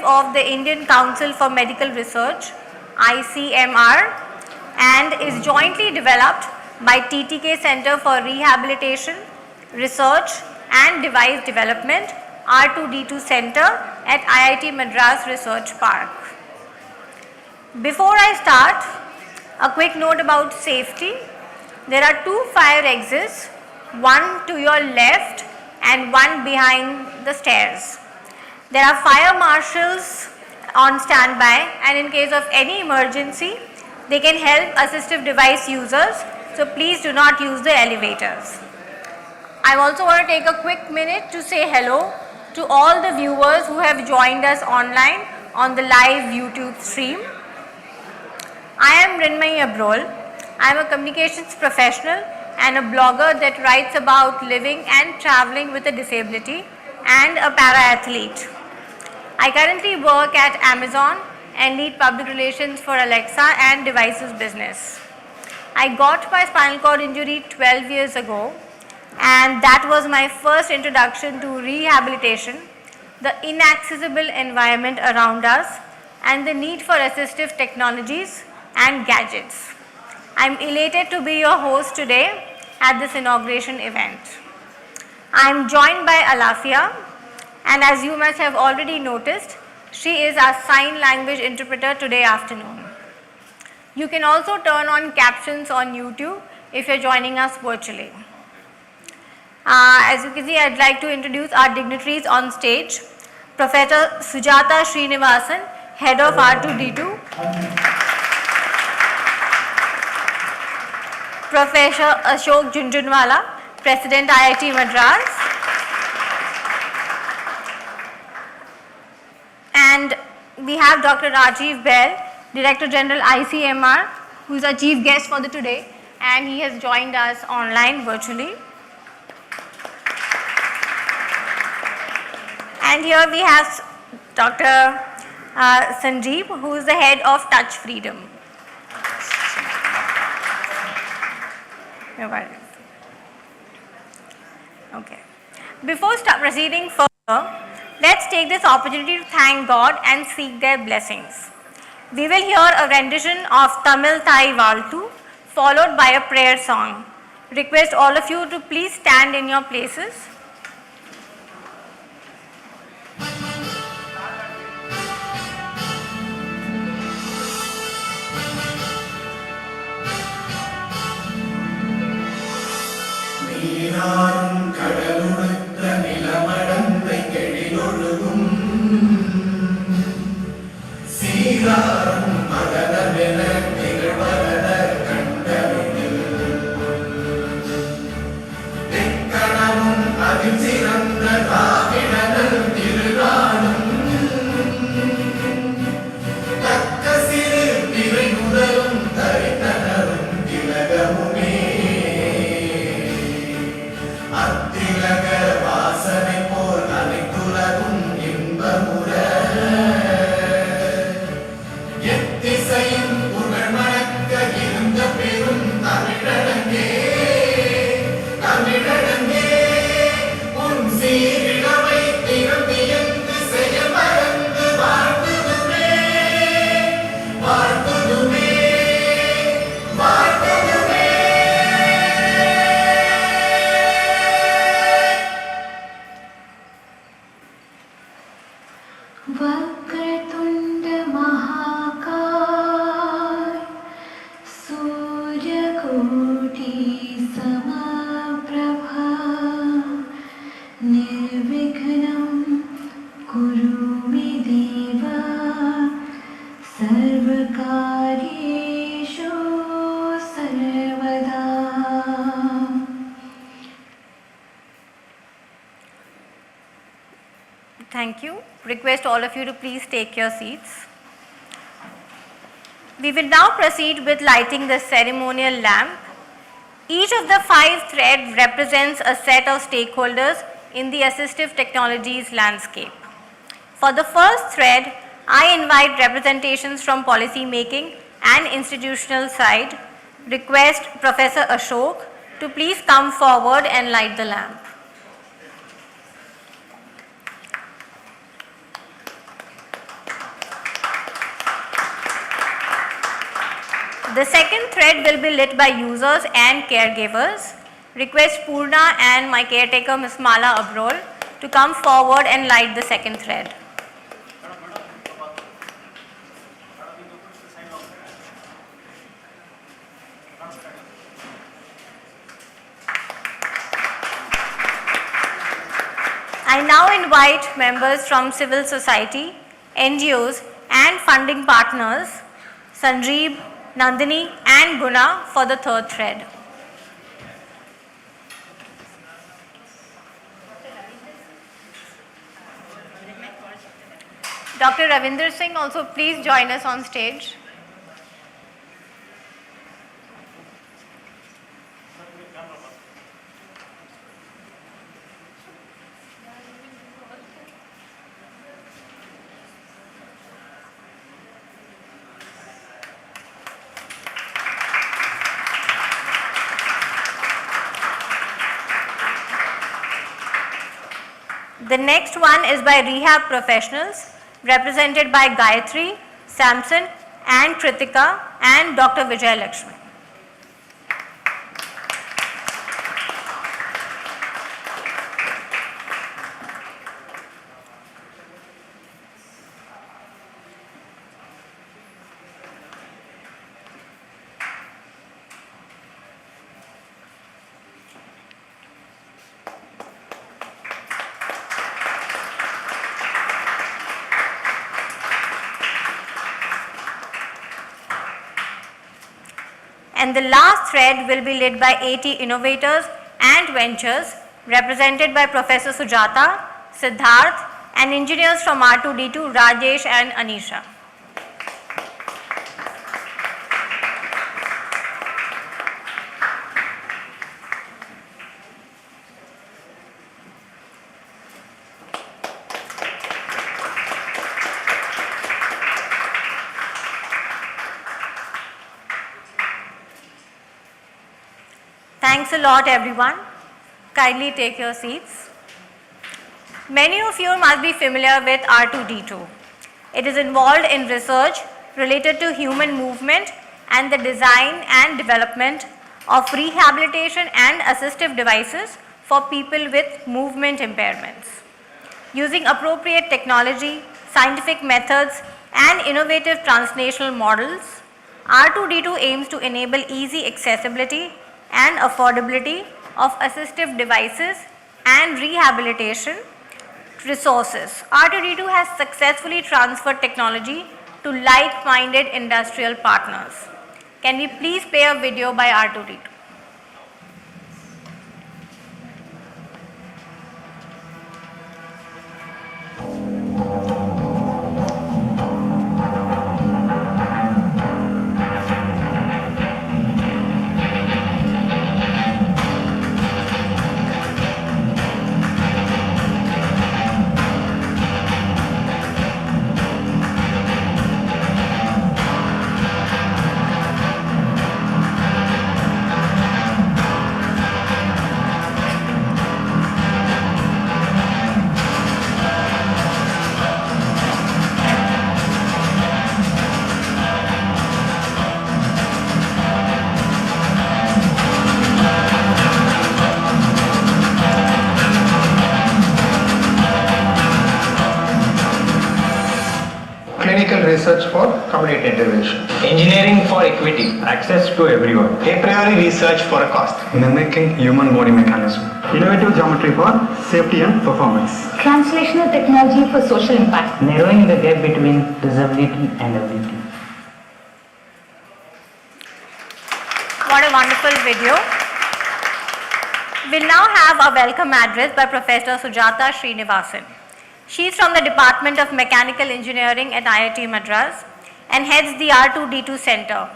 of the Indian Council for Medical Research, ICMR, and is jointly developed by TTK Center for Rehabilitation, Research and Device Development, R2D2 Center at IIT Madras Research Park. Before I start, a quick note about safety. There are 2 fire exits, one to your left and one behind the stairs. There are fire marshals on standby, and in case of any emergency, they can help assistive device users, so please do not use the elevators. I also want to take a quick minute to say hello to all the viewers who have joined us online on the live YouTube stream. I am Rinmayi Abrol. I am a communications professional and a blogger that writes about living and traveling with a disability and a para-athlete. I currently work at Amazon and lead public relations for Alexa and devices business. I got my spinal cord injury 12 years ago, and that was my first introduction to rehabilitation, the inaccessible environment around us, and the need for assistive technologies and gadgets. I am elated to be your host today at this inauguration event. I am joined by Alafia, and as you must have already noticed, she is our sign language interpreter today afternoon. You can also turn on captions on YouTube if you are joining us virtually. As you can see, I would like to introduce our dignitaries on stage. Professor Sujata Srinivasan, Head of R2D2. Professor Ashok Junjunwala, President IIT Madras. And we have Dr. Rajiv Bahl, Director General ICMR, who is our chief guest for the today, and he has joined us online virtually. And here we have Dr. Sanjeev, who is the head of Touch Freedom. Okay. Before proceeding further, let's take this opportunity to thank God and seek their blessings. We will hear a rendition of Tamil Thai Valtu, followed by a prayer song. Request all of you to please stand in your places. Thank you. Request all of you to please take your seats. We will now proceed with lighting the ceremonial lamp. Each of the 5 threads represents a set of stakeholders in the assistive technologies landscape. For the first thread, I invite representations from policy making and institutional side. Request Professor Ashok to please come forward and light the lamp. The second thread will be lit by users and caregivers. Request Purna and my caretaker Ms. Mala Abrol to come forward and light the second thread. I now invite members from civil society, NGOs and funding partners, Sanjeev, Nandini and Guna for the third thread. Dr. Ravinder Singh, also please join us on stage. The next one is by rehab professionals represented by Gayatri, Samson and Kritika and Dr. Vijay Lakshmi. And the last thread will be led by 80 innovators and ventures represented by Professor Sujata, Siddharth and engineers from R2D2, Rajesh and Anisha. Thanks a lot everyone. Kindly take your seats. Many of you must be familiar with R2D2. It is involved in research related to human movement and the design and development of rehabilitation and assistive devices for people with movement impairments. Using appropriate technology, scientific methods and innovative translational models, R2D2 aims to enable easy accessibility and affordability of assistive devices and rehabilitation resources. R2D2 has successfully transferred technology to like-minded industrial partners. Can we please play a video by R2D2? Clinical research for community intervention. Engineering for equity, access to everyone. A priori research for a cost. Mimicking human body mechanism. Innovative geometry for safety and performance. Translational technology for social impact. Narrowing the gap between disability and ability. What a wonderful video. We'll now have a welcome address by Professor Sujata Srinivasan. She is from the Department of Mechanical Engineering at IIT Madras and heads the R2D2 Center.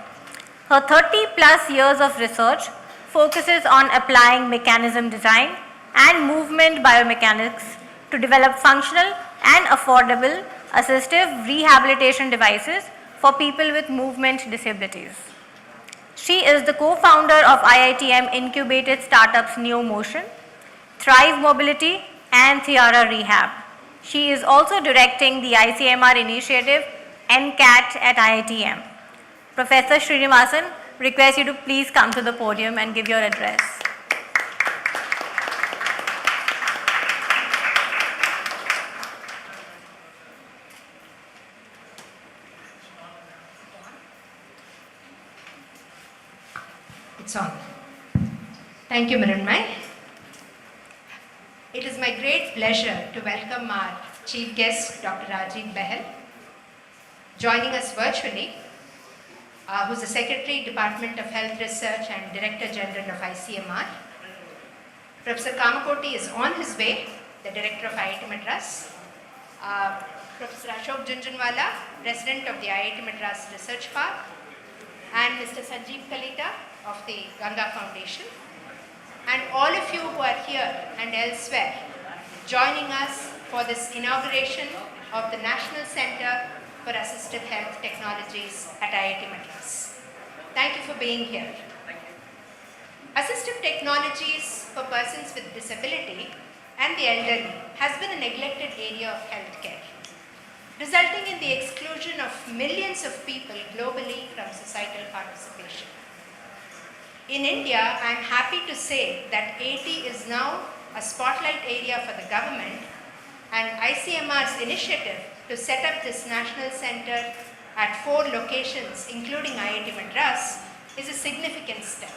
Her 30+ years of research focuses on applying mechanism design and movement biomechanics to develop functional and affordable assistive rehabilitation devices for people with movement disabilities. She is the co-founder of IITM incubated startups NeoMotion, Thrive Mobility and Tiara Rehab. She is also directing the ICMR initiative NCAT at IITM. Professor Srinivasan, request you to please come to the podium and give your address. It's on. Thank you, Mrinmay. It is my great pleasure to welcome our chief guest, Dr. Rajiv Bahl, joining us virtually, who's the Secretary, Department of Health Research and Director General of ICMR. Professor Kamakoti is on his way, the Director of IIT Madras. Professor Ashok, President of the IIT Madras Research Park, and Mr. Sanjeev Kalita of the Ganga Foundation, and all of you who are here and elsewhere joining us for this inauguration of the National Center for Assistive Health Technologies at IIT Madras. Thank you for being here. Assistive technologies for persons with disability and the elderly has been a neglected area of healthcare, resulting in the exclusion of millions of people globally from societal participation. In India, I am happy to say that AT is now a spotlight area for the government, and ICMR's initiative to set up this national center at 4 locations, including IIT Madras, is a significant step.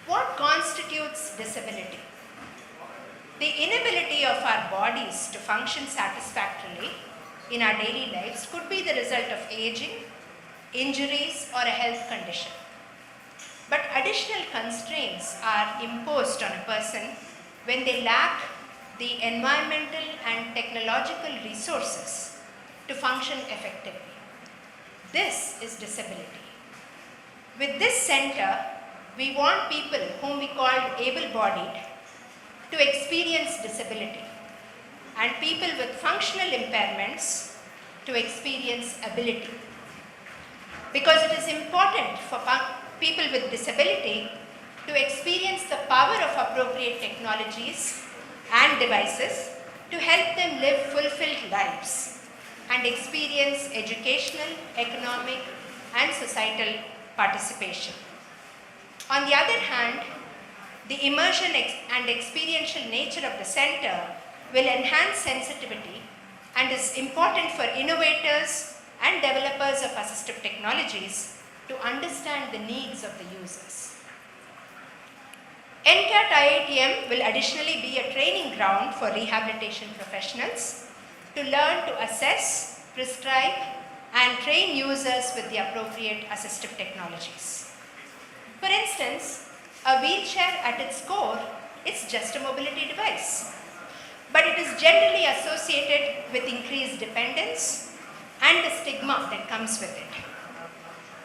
What constitutes disability? The inability of our bodies to function satisfactorily in our daily lives could be the result of aging, injuries, or a health condition. But additional constraints are imposed on a person when they lack the environmental and technological resources to function effectively. This is disability. With this center, we want people whom we call able-bodied to experience disability, and people with functional impairments to experience ability. Because it is important for people with disability to experience the power of appropriate technologies and devices to help them live fulfilled lives and experience educational, economic, and societal participation. On the other hand, the immersion and experiential nature of the center will enhance sensitivity and is important for innovators and developers of assistive technologies to understand the needs of the users. NCAT-IITM will additionally be a training ground for rehabilitation professionals to learn to assess, prescribe, and train users with the appropriate assistive technologies. For instance, a wheelchair at its core is just a mobility device, but it is generally associated with increased dependence and the stigma that comes with it.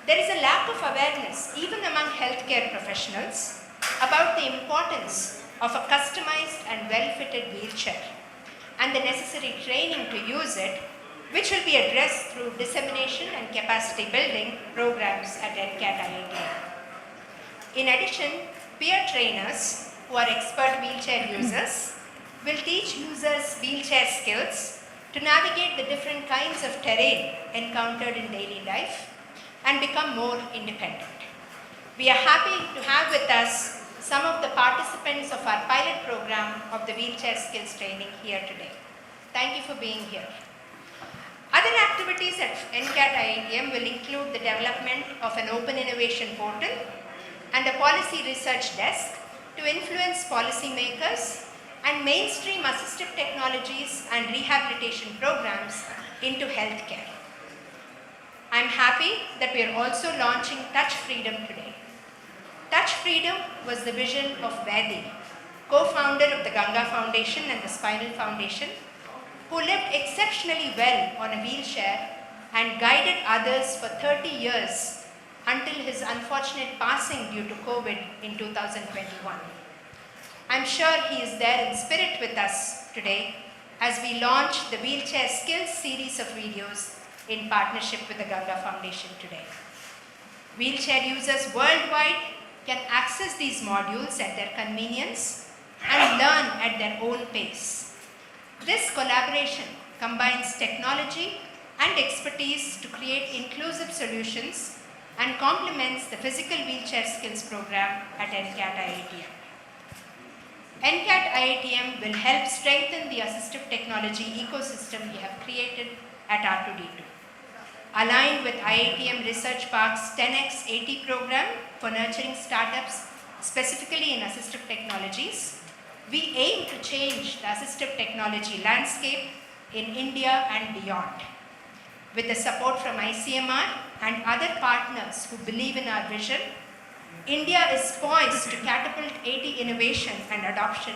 There is a lack of awareness, even among healthcare professionals, about the importance of a customized and well-fitted wheelchair and the necessary training to use it, which will be addressed through dissemination and capacity building programs at NCAT-IITM. In addition, peer trainers who are expert wheelchair users will teach users wheelchair skills to navigate the different kinds of terrain encountered in daily life and become more independent. We are happy to have with us some of the participants of our pilot program of the wheelchair skills training here today. Thank you for being here. Other activities at NCAT-IITM will include the development of an open innovation portal and a policy research desk to influence policymakers and mainstream assistive technologies and rehabilitation programs into healthcare. I am happy that we are also launching Touch Freedom today. Touch Freedom was the vision of Vaidi, co-founder of the Ganga Foundation and the Spinal Foundation, who lived exceptionally well on a wheelchair and guided others for 30 years until his unfortunate passing due to COVID in 2021. I'm sure he is there in spirit with us today as we launch the Wheelchair Skills series of videos in partnership with the Ganga Foundation today. Wheelchair users worldwide can access these modules at their convenience and learn at their own pace. This collaboration combines technology and expertise to create inclusive solutions and complements the physical wheelchair skills program at NCAT-IITM. NCAT-IITM will help strengthen the assistive technology ecosystem we have created at R2D2. Aligned with IITM Research Park's 10x 80 program for nurturing startups specifically in assistive technologies, we aim to change the assistive technology landscape in India and beyond. With the support from ICMR and other partners who believe in our vision, India is poised to catapult AT innovation and adoption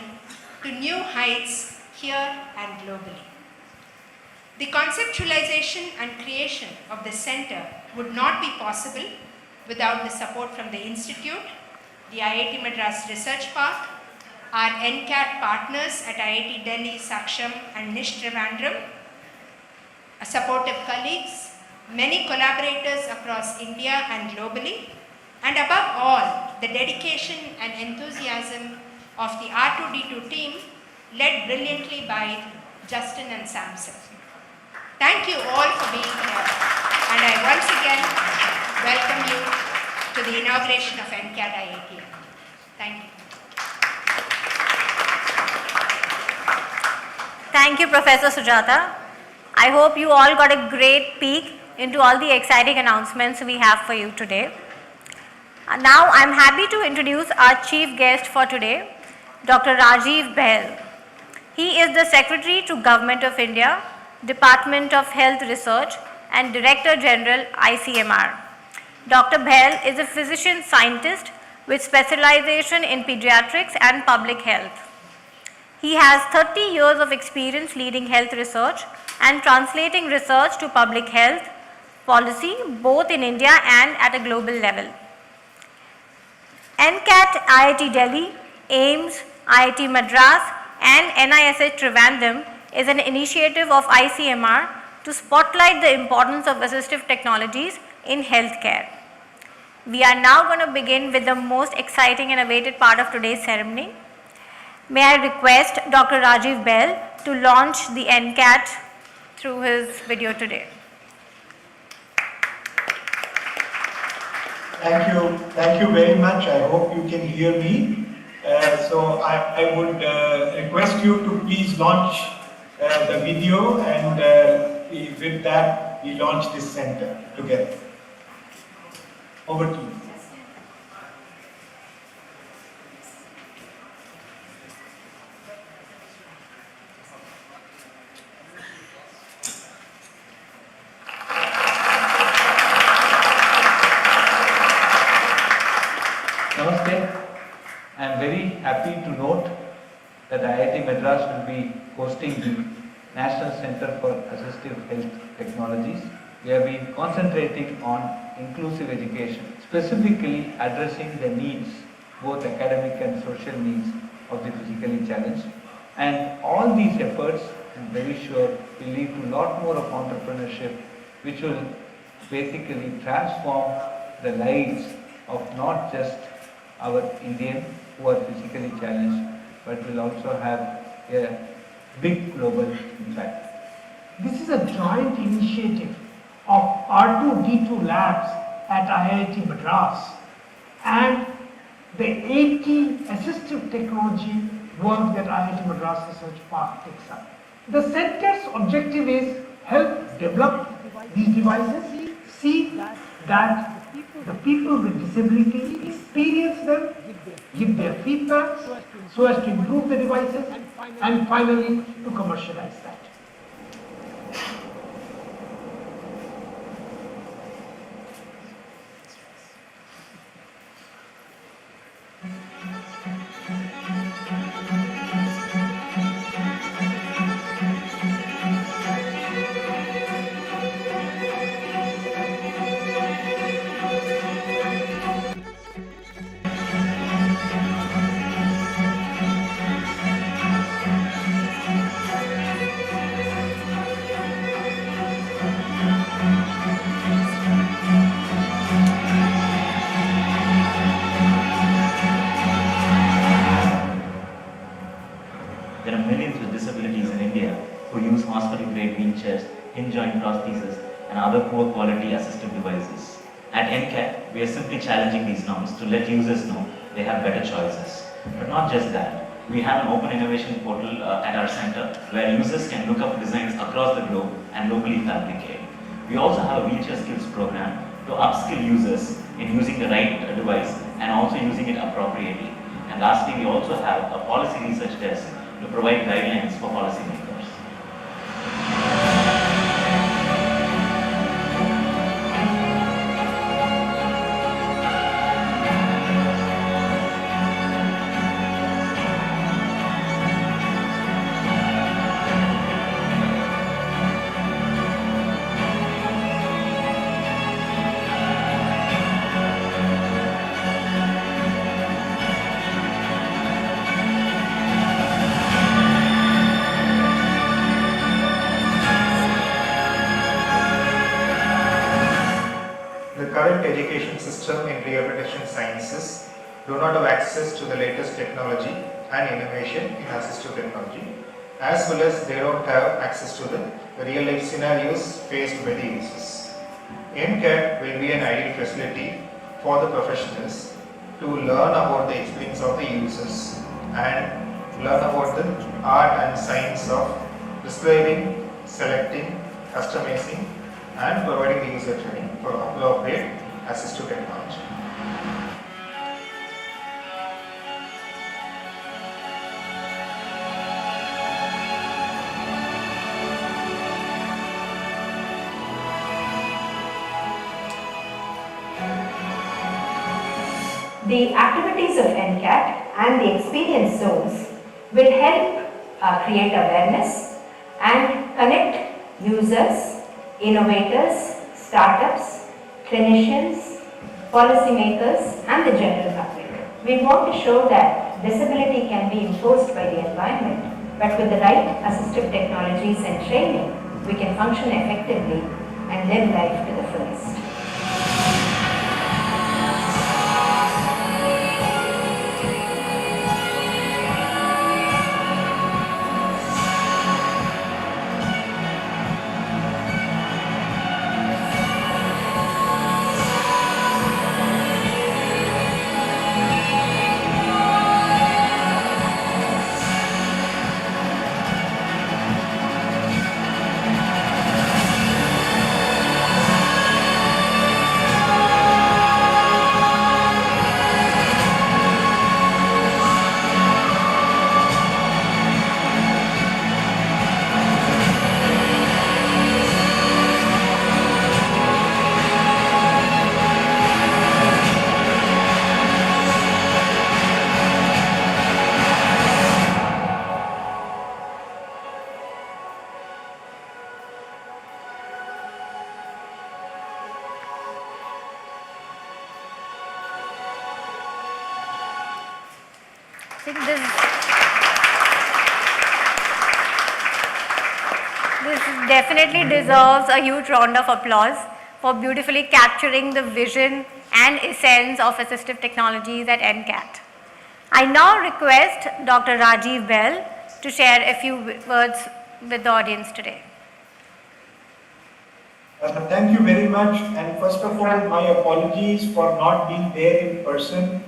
to new heights here and globally. The conceptualization and creation of the center would not be possible without the support from the Institute, the IIT Madras Research Park, our NCAT partners at IIT Delhi, Saksham and NIST Trivandrum, supportive colleagues, many collaborators across India and globally, and above all, the dedication and enthusiasm of the R2D2 team led brilliantly by Justin and Samson. Thank you all for being here, and I once again welcome you to the inauguration of NCAT-IITM. Thank you. Thank you, Professor Sujata. I hope you all got a great peek into all the exciting announcements we have for you today. Now I am happy to introduce our chief guest for today, Dr. Rajiv Bahl. He is the Secretary to Government of India, Department of Health Research and Director General ICMR. Dr. Bahl is a physician scientist with specialization in pediatrics and public health. He has 30 years of experience leading health research and translating research to public health policy both in India and at a global level. NCAT-IIT Delhi, AIIMS, IIT Madras and NISH Trivandrum is an initiative of ICMR to spotlight the importance of assistive technologies in healthcare. We are now going to begin with the most exciting and awaited part of today's ceremony. May I request Dr. Rajiv Bahl to launch the NCAT through his video today. Thank you very much. I hope you can hear me. So I would request you to please launch the video, and with that we launch this center together. Over to you. Namaste. I am very happy to note that IIT Madras will be hosting the National Center for Assistive Health Technologies. We have been concentrating on inclusive education, specifically addressing the needs, both academic and social needs of the physically challenged. And all these efforts, I am very sure, will lead to a lot more of entrepreneurship, which will basically transform the lives of not just our Indians who are physically challenged, but will also have a big global impact. This is a joint initiative of R2D2 labs at IIT Madras and the AT assistive technology work that IIT Madras Research Park takes up. The center's objective is help develop these devices, see that the people with disability experience them, give their feedback so as to improve the devices, and finally to commercialize that. hand prosthesis, and other poor quality assistive devices. At NCAT, we are simply challenging these norms to let users know they have better choices. But not just that, we have an open innovation portal at our center where users can look up designs across the globe and locally fabricate. We also have a wheelchair skills program to upskill users in using the right device and also using it appropriately. And lastly, we also have a policy research desk to provide guidelines for policymakers. Education system in rehabilitation sciences do not have access to the latest technology and innovation in assistive technology, as well as they don't have access to the real life scenarios faced by the users. NCAT will be an ideal facility for the professionals to learn about the experience of the users and learn about the art and science of prescribing, selecting, customizing and providing the user training for appropriate assistive technology. The activities of NCAT and the experience zones will help create awareness and connect users, innovators, startups, clinicians, policymakers and the general public. We want to show that disability can be imposed by the environment, but with the right assistive technologies and training, we can function effectively and live life to the fullest. I think this definitely deserves a huge round of applause for beautifully capturing the vision and essence of assistive technologies at NCAT. I now request Dr. Rajiv Bahl to share a few words with the audience today. Thank you very much, and first of all, my apologies for not being there in person.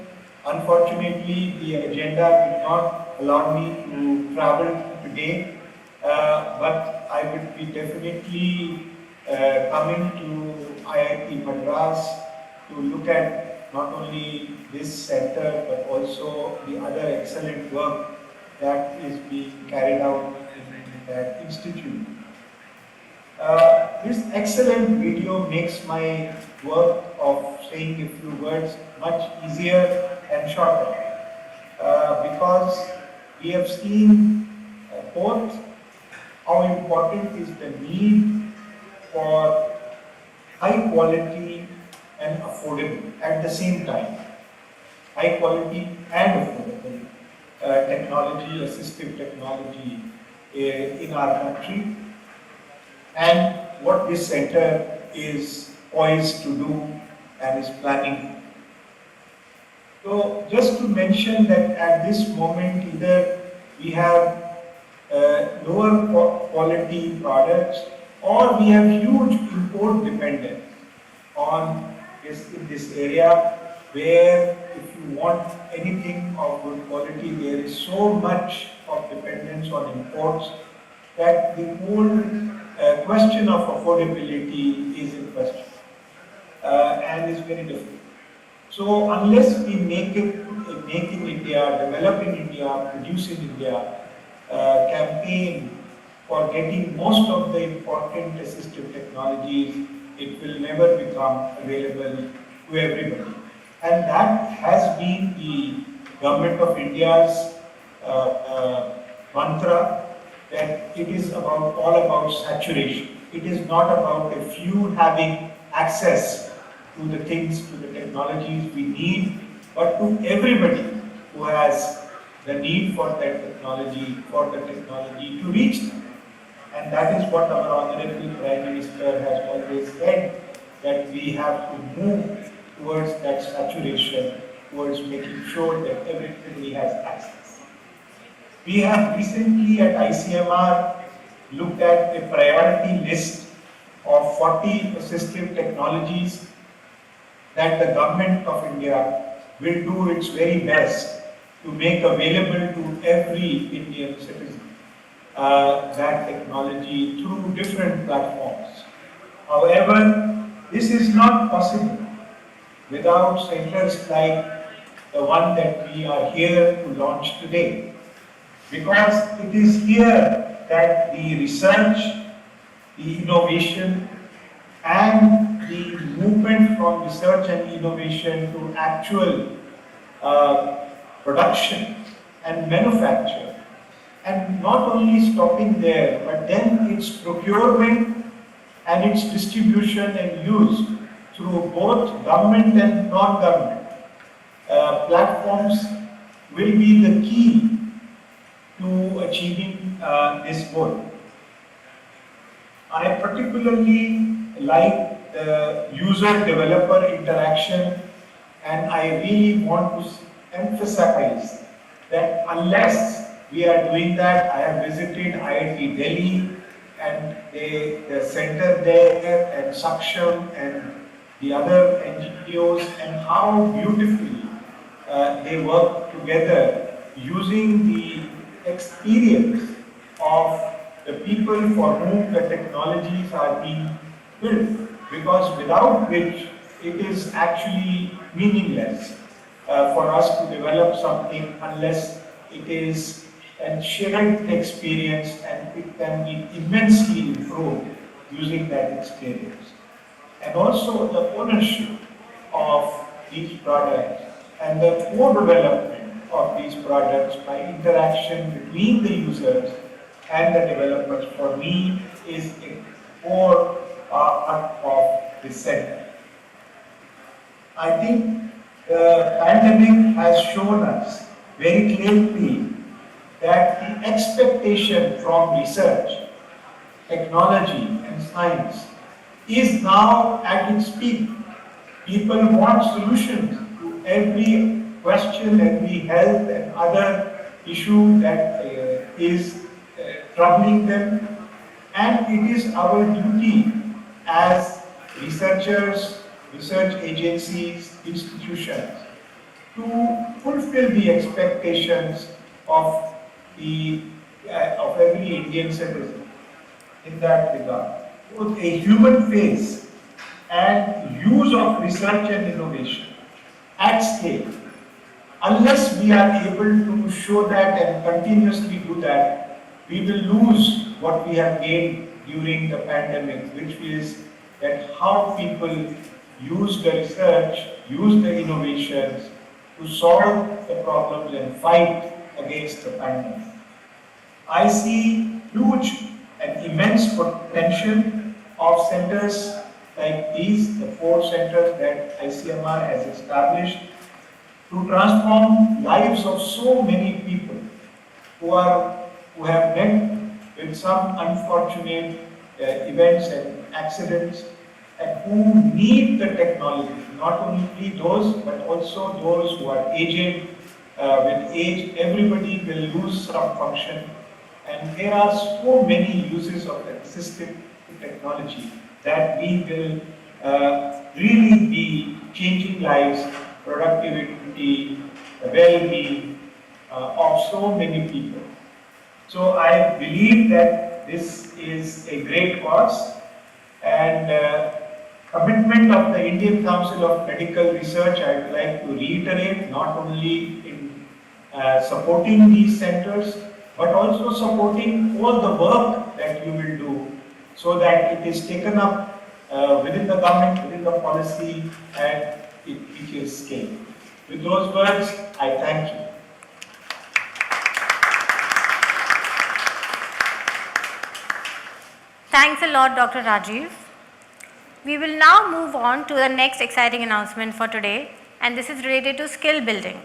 Unfortunately, the agenda did not allow me to travel today, but I will be definitely coming to IIT Madras to look at not only this center but also the other excellent work that is being carried out in that institute. This excellent video makes my work of saying a few words much easier and shorter because we have seen both how important is the need for high quality and affordable at the same time. High quality and affordable technology, assistive technology in our country, and what this center is poised to do and is planning. So just to mention that at this moment either we have lower quality products or we have huge import dependence on in this area, where if you want anything of good quality, there is so much of dependence on imports that the whole question of affordability is in question and is very difficult. So unless we make in India, develop in India, produce in India, campaign for getting most of the important assistive technologies, it will never become available to everybody. And that has been the Government of India's mantra, that it is all about saturation. It is not about a few having access to the things, to the technologies we need, but to everybody who has the need for that technology, to reach them. And that is what our Honorable Prime Minister has always said, that we have to move towards that saturation, towards making sure that everybody has access. We have recently at ICMR looked at a priority list of 40 assistive technologies that the Government of India will do its very best to make available to every Indian citizen. That technology through different platforms. However, this is not possible without centers like the one that we are here to launch today, because it is here that the research, the innovation, and the movement from research and innovation to actual production and manufacture, and not only stopping there, but then its procurement and its distribution and use through both government and non-government platforms will be the key to achieving this goal. I particularly like the user-developer interaction, and I really want to emphasize that unless we are doing that, I have visited IIT Delhi and the center there and Saksham and the other NGOs, and how beautifully they work together using the experience of the people for whom the technologies are being built, because without which it is actually meaningless for us to develop something unless it is a shared experience, and it can be immensely improved using that experience. And also the ownership of these products and the co-development of these products by interaction between the users and the developers, for me, is a core part of this center. I think the pandemic has shown us very clearly that the expectation from research, technology and science is now at its peak. People want solutions to every question, every health and other issue that is troubling them, and it is our duty as researchers, research agencies, institutions to fulfill the expectations of every Indian citizen in that regard. Both a human face and use of research and innovation at scale. Unless we are able to show that and continuously do that, we will lose what we have gained during the pandemic, which is that how people use the research, use the innovations to solve the problems and fight against the pandemic. I see huge and immense potential of centers like these, the 4 centers that ICMR has established, to transform lives of so many people who have met with some unfortunate events and accidents, and who need the technology, not only those, but also those who are aged. With age, everybody will lose some function, and there are so many uses of assistive technology, that we will really be changing lives, productivity, well-being of so many people. So I believe that this is a great cause, and commitment of the Indian Council of Medical Research, I would like to reiterate, not only in supporting these centers, but also supporting all the work that you will do, so that it is taken up within the government, within the policy, and it reaches scale. With those words, I thank you. Thanks a lot, Dr. Rajiv. We will now move on to the next exciting announcement for today, and this is related to skill building.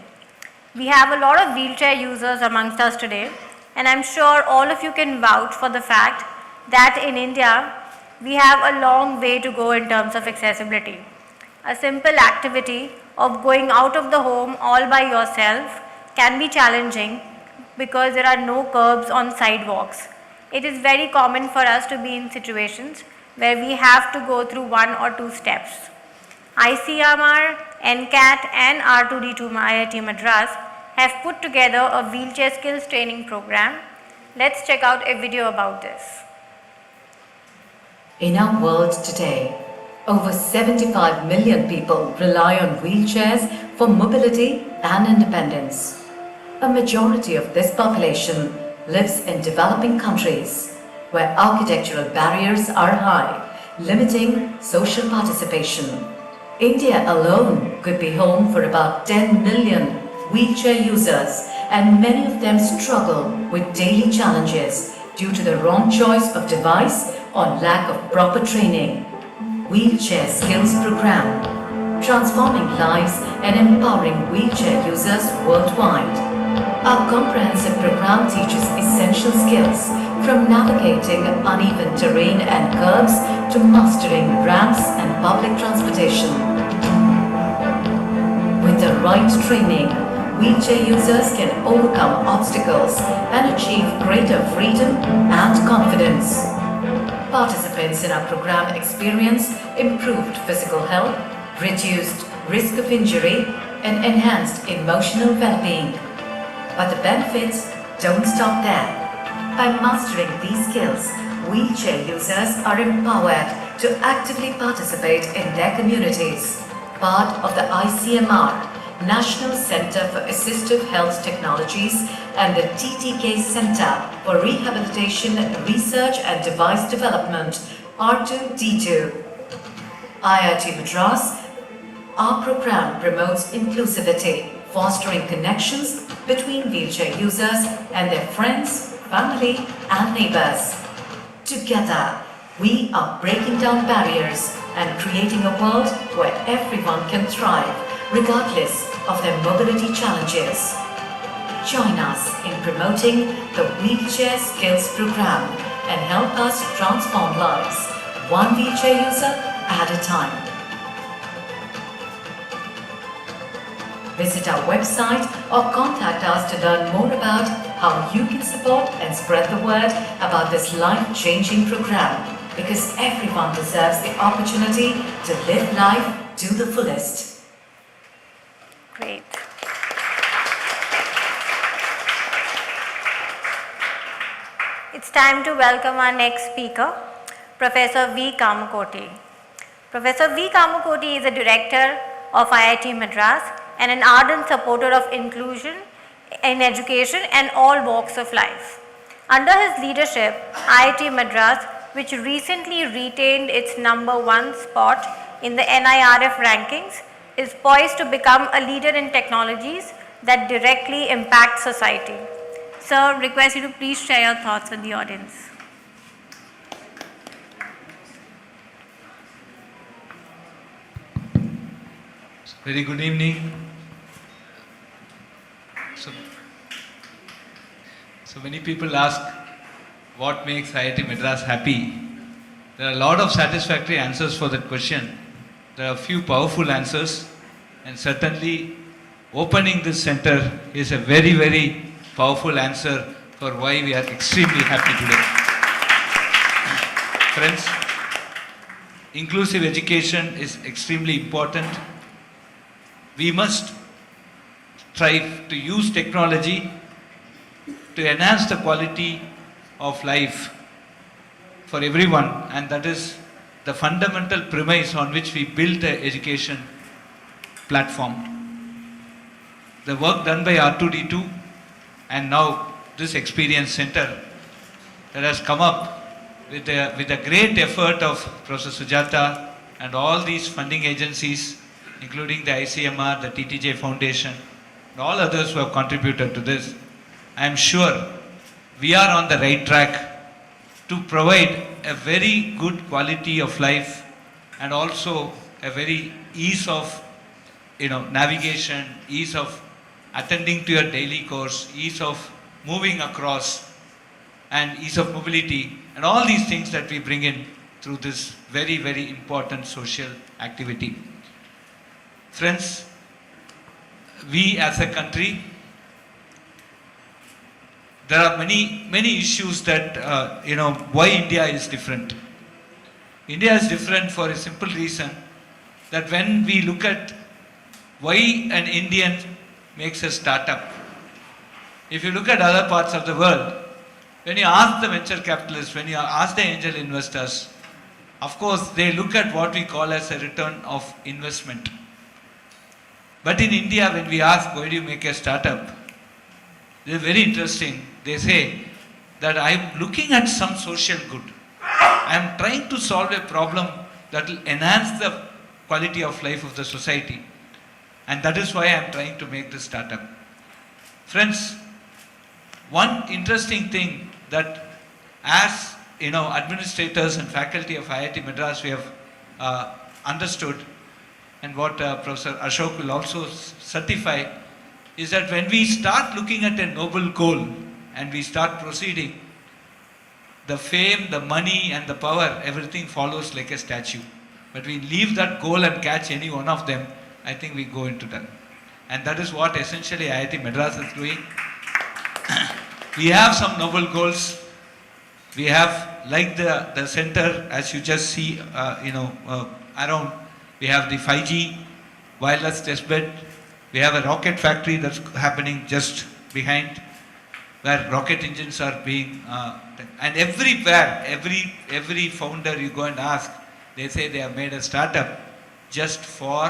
We have a lot of wheelchair users amongst us today, and I'm sure all of you can vouch for the fact that in India, we have a long way to go in terms of accessibility. A simple activity of going out of the home all by yourself can be challenging because there are no curbs on sidewalks. It is very common for us to be in situations where we have to go through one or two steps. ICMR, NCAT and R2D2 IIT Madras have put together a wheelchair skills training program. Let's check out a video about this. In our world today, over 75 million people rely on wheelchairs for mobility and independence. A majority of this population lives in developing countries where architectural barriers are high, limiting social participation. India alone could be home for about 10 million wheelchair users, and many of them struggle with daily challenges due to the wrong choice of device or lack of proper training. Wheelchair Skills Program, transforming lives and empowering wheelchair users worldwide. Our comprehensive program teaches essential skills from navigating uneven terrain and curbs to mastering ramps and public transportation. With the right training, wheelchair users can overcome obstacles and achieve greater freedom and confidence. Participants in our program experience improved physical health, reduced risk of injury, and enhanced emotional well-being. But the benefits don't stop there. By mastering these skills, wheelchair users are empowered to actively participate in their communities. Part of the ICMR, National Center for Assistive Health Technologies, and the TTK Center for Rehabilitation, Research and Device Development, R2D2. IIT Madras, our program promotes inclusivity, fostering connections between wheelchair users and their friends, family and neighbors. Together, we are breaking down barriers and creating a world where everyone can thrive, regardless of their mobility challenges. Join us in promoting the Wheelchair Skills Program and help us transform lives, one wheelchair user at a time. Visit our website or contact us to learn more about how you can support and spread the word about this life-changing program, because everyone deserves the opportunity to live life to the fullest. Great. It's time to welcome our next speaker, Professor V. Kamakoti. Professor V. Kamakoti is a director of IIT Madras and an ardent supporter of inclusion in education and all walks of life. Under his leadership, IIT Madras, which recently retained its #1 spot in the NIRF rankings, is poised to become a leader in technologies that directly impact society. Sir, request you to please share your thoughts with the audience. Very good evening. So many people ask what makes IIT Madras happy. There are a lot of satisfactory answers for that question. There are a few powerful answers, and certainly opening this center is a very, very powerful answer for why we are extremely happy today. Friends, inclusive education is extremely important. We must strive to use technology to enhance the quality of life for everyone, and that is the fundamental premise on which we build the education platform. The work done by R2D2 and now this experience center that has come up with a great effort of Professor Sujata and all these funding agencies, including the ICMR, the TTK Foundation, and all others who have contributed to this. I am sure we are on the right track to provide a very good quality of life and also a very ease of navigation, ease of attending to your daily course, ease of moving across, and ease of mobility, and all these things that we bring in through this very, very important social activity. Friends, we as a country, there are many issues that, why India is different. India is different for a simple reason that when we look at why an Indian makes a startup, if you look at other parts of the world, when you ask the venture capitalists, when you ask the angel investors, of course they look at what we call as a return of investment. But in India, when we ask why do you make a startup, they're very interesting. They say that I'm looking at some social good. I'm trying to solve a problem that will enhance the quality of life of the society. And that is why I'm trying to make this startup. Friends, one interesting thing that as administrators and faculty of IIT Madras we have understood, and what Professor Ashok will also certify, is that when we start looking at a noble goal and we start proceeding, the fame, the money and the power, everything follows like a statue. But we leave that goal and catch any one of them, I think we go into that. And that is what essentially IIT Madras is doing. We have some noble goals. We have, like the center, as you just see, around, we have the 5G wireless testbed. We have a rocket factory that's happening just behind, where rocket engines are being, and everywhere, every founder you go and ask, they say they have made a startup just for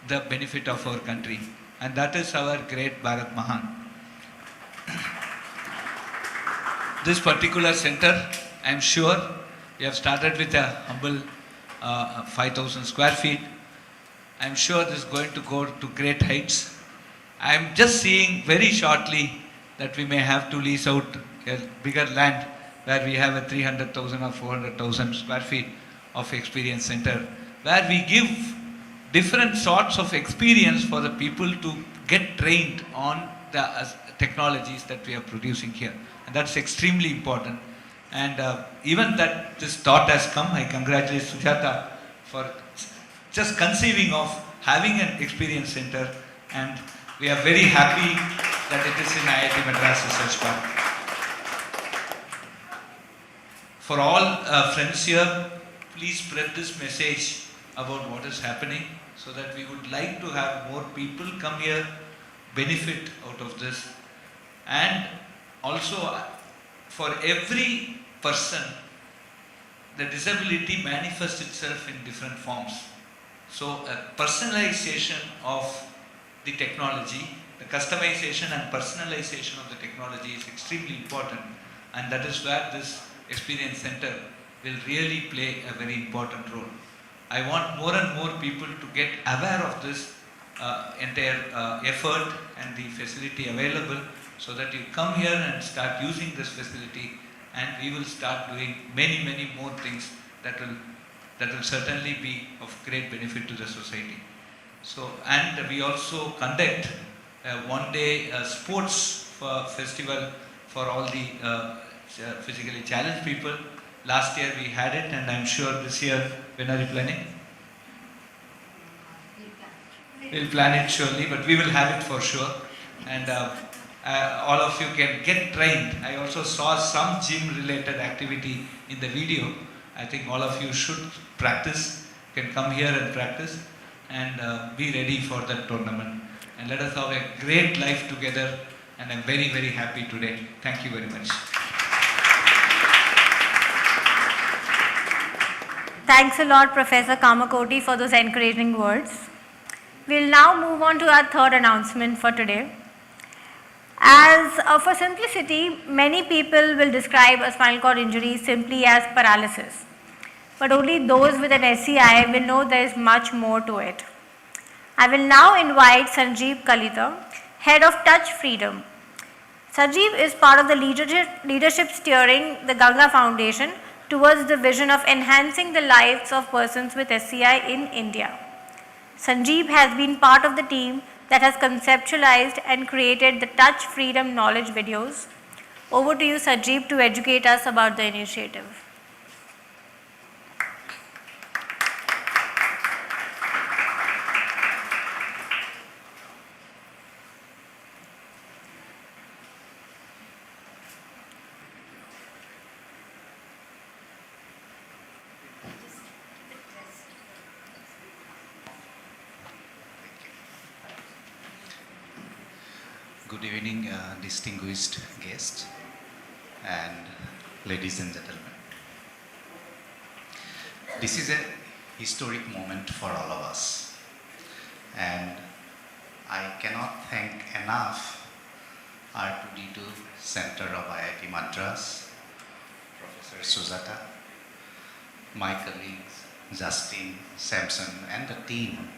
the benefit of our country. And that is our great Bharat Mahan. This particular center, I am sure, we have started with a humble 5,000 square feet. I am sure this is going to go to great heights. I am just seeing very shortly that we may have to lease out a bigger land where we have a 300,000 or 400,000 square feet of experience center, where we give different sorts of experience for the people to get trained on the technologies that we are producing here. And that's extremely important. And even that this thought has come, I congratulate Sujata for just conceiving of having an experience center, and we are very happy that it is in IIT Madras Research Park. For all friends here, please spread this message about what is happening, so that we would like to have more people come here, benefit out of this. And also, for every person, the disability manifests itself in different forms. So a personalization of the technology, the customization and personalization of the technology is extremely important, and that is where this experience center will really play a very important role. I want more and more people to get aware of this entire effort and the facility available, so that you come here and start using this facility, and we will start doing many more things that will certainly be of great benefit to the society. So, and we also conduct a one-day sports festival for all the physically challenged people. Last year we had it, and I'm sure this year, when are you planning? We'll plan it surely, but we will have it for sure. And all of you can get trained. I also saw some gym related activity in the video, I think all of you should practice, can come here and practice and be ready for that tournament. And let us have a great life together, and I'm very, very happy today. Thank you very much. Thanks a lot, Professor Kamakoti, for those encouraging words. We'll now move on to our third announcement for today. As for simplicity, many people will describe a spinal cord injury simply as paralysis. But only those with an SCI will know there is much more to it. I will now invite Sanjeev Kalita, Head of Touch Freedom. Sanjeev is part of the leadership steering the Ganga Foundation towards the vision of enhancing the lives of persons with SCI in India. Sanjeev has been part of the team that has conceptualized and created the Touch Freedom knowledge videos. Over to you, Sanjeev, to educate us about the initiative. Good evening, distinguished guests and ladies and gentlemen. This is a historic moment for all of us, and I cannot thank enough R2D2 Center of IIT Madras, Professor Sujata, my colleagues Justin, Samson, and the team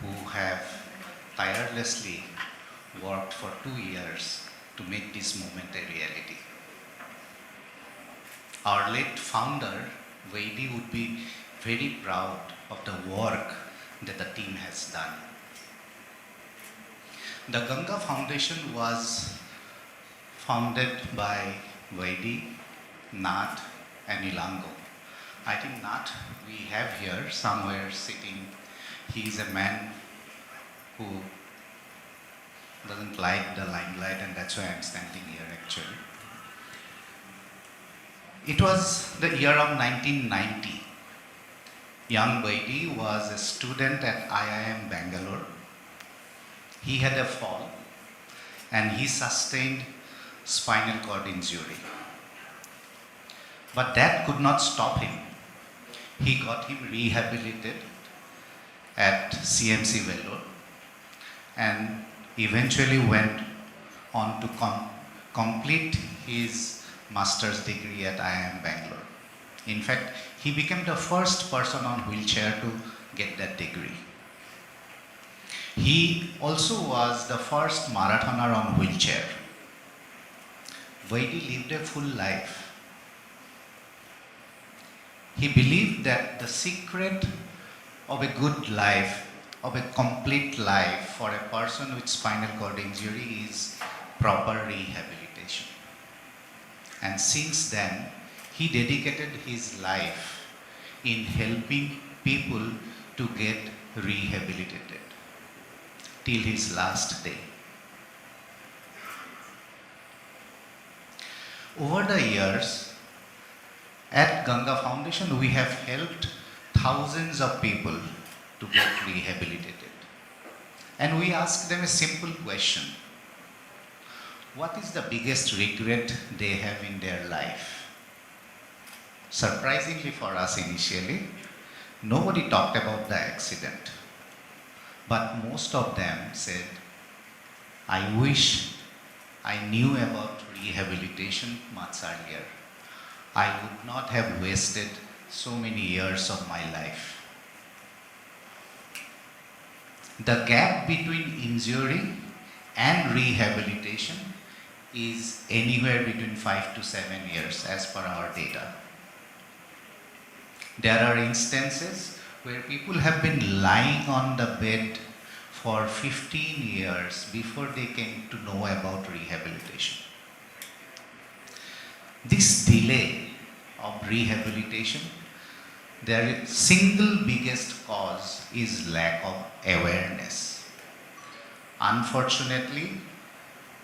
who have tirelessly worked for 2 years to make this moment a reality. Our late founder, Vaidi, would be very proud of the work that the team has done. The Ganga Foundation was founded by Vaidi, Nath, and Ilango. I think Nath we have here somewhere sitting. He is a man who doesn't like the limelight, and that's why I'm standing here actually. It was the year of 1990. Young Vaidi was a student at IIM Bangalore. He had a fall and he sustained spinal cord injury. But that could not stop him. He got him rehabilitated at CMC Vellore and eventually went on to complete his master's degree at IIM Bangalore. In fact, he became the first person on wheelchair to get that degree. He also was the first marathoner on wheelchair. Vaidi lived a full life. He believed that the secret of a good life, of a complete life for a person with spinal cord injury is proper rehabilitation. And since then, he dedicated his life in helping people to get rehabilitated till his last day. Over the years, at Ganga Foundation, we have helped thousands of people to get rehabilitated. And we ask them a simple question. What is the biggest regret they have in their life? Surprisingly for us initially, nobody talked about the accident. But most of them said, I wish I knew about rehabilitation much earlier. I would not have wasted so many years of my life. The gap between injury and rehabilitation is anywhere between 5 to 7 years as per our data. There are instances where people have been lying on the bed for 15 years before they came to know about rehabilitation. This delay of rehabilitation, their single biggest cause is lack of awareness. Unfortunately,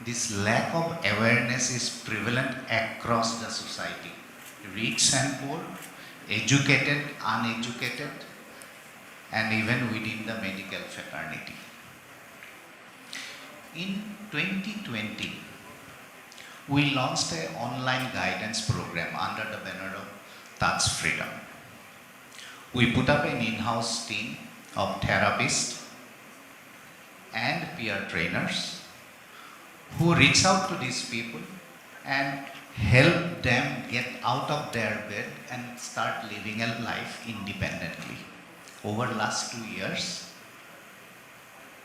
this lack of awareness is prevalent across the society. rich and poor, educated, uneducated, and even within the medical fraternity. In 2020, we launched an online guidance program under the banner of Touch Freedom. We put up an in-house team of therapists and peer trainers who reach out to these people and help them get out of their bed and start living a life independently. Over the last 2 years,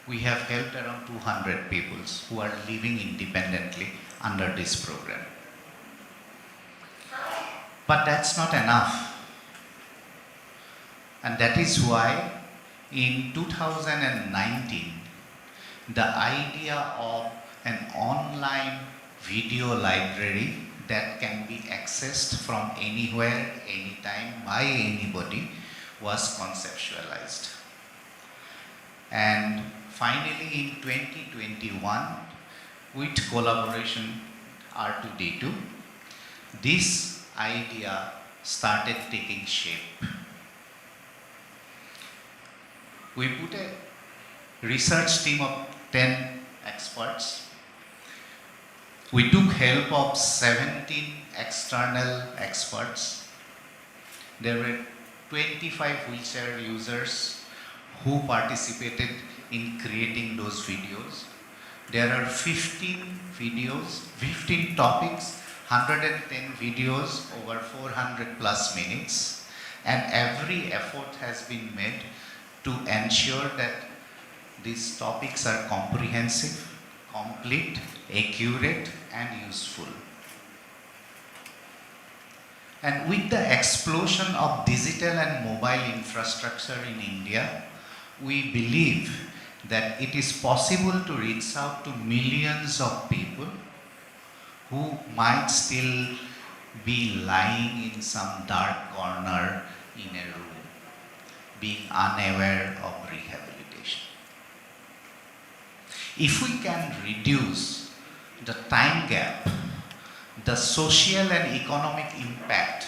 we have helped around 200 people who are living independently under this program. But that's not enough. And that is why in 2019, the idea of an online video library that can be accessed from anywhere, anytime, by anybody was conceptualized. And finally in 2021, with collaboration R2D2, this idea started taking shape. We put a research team of 10 experts. We took help of 17 external experts. There were 25 wheelchair users who participated in creating those videos. There are 15 videos, 15 topics, 110 videos over 400 plus minutes, and every effort has been made to ensure that these topics are comprehensive, complete, accurate, and useful. And with the explosion of digital and mobile infrastructure in India, we believe that it is possible to reach out to millions of people who might still be lying in some dark corner in a room, being unaware of rehabilitation. If we can reduce the time gap, the social and economic impact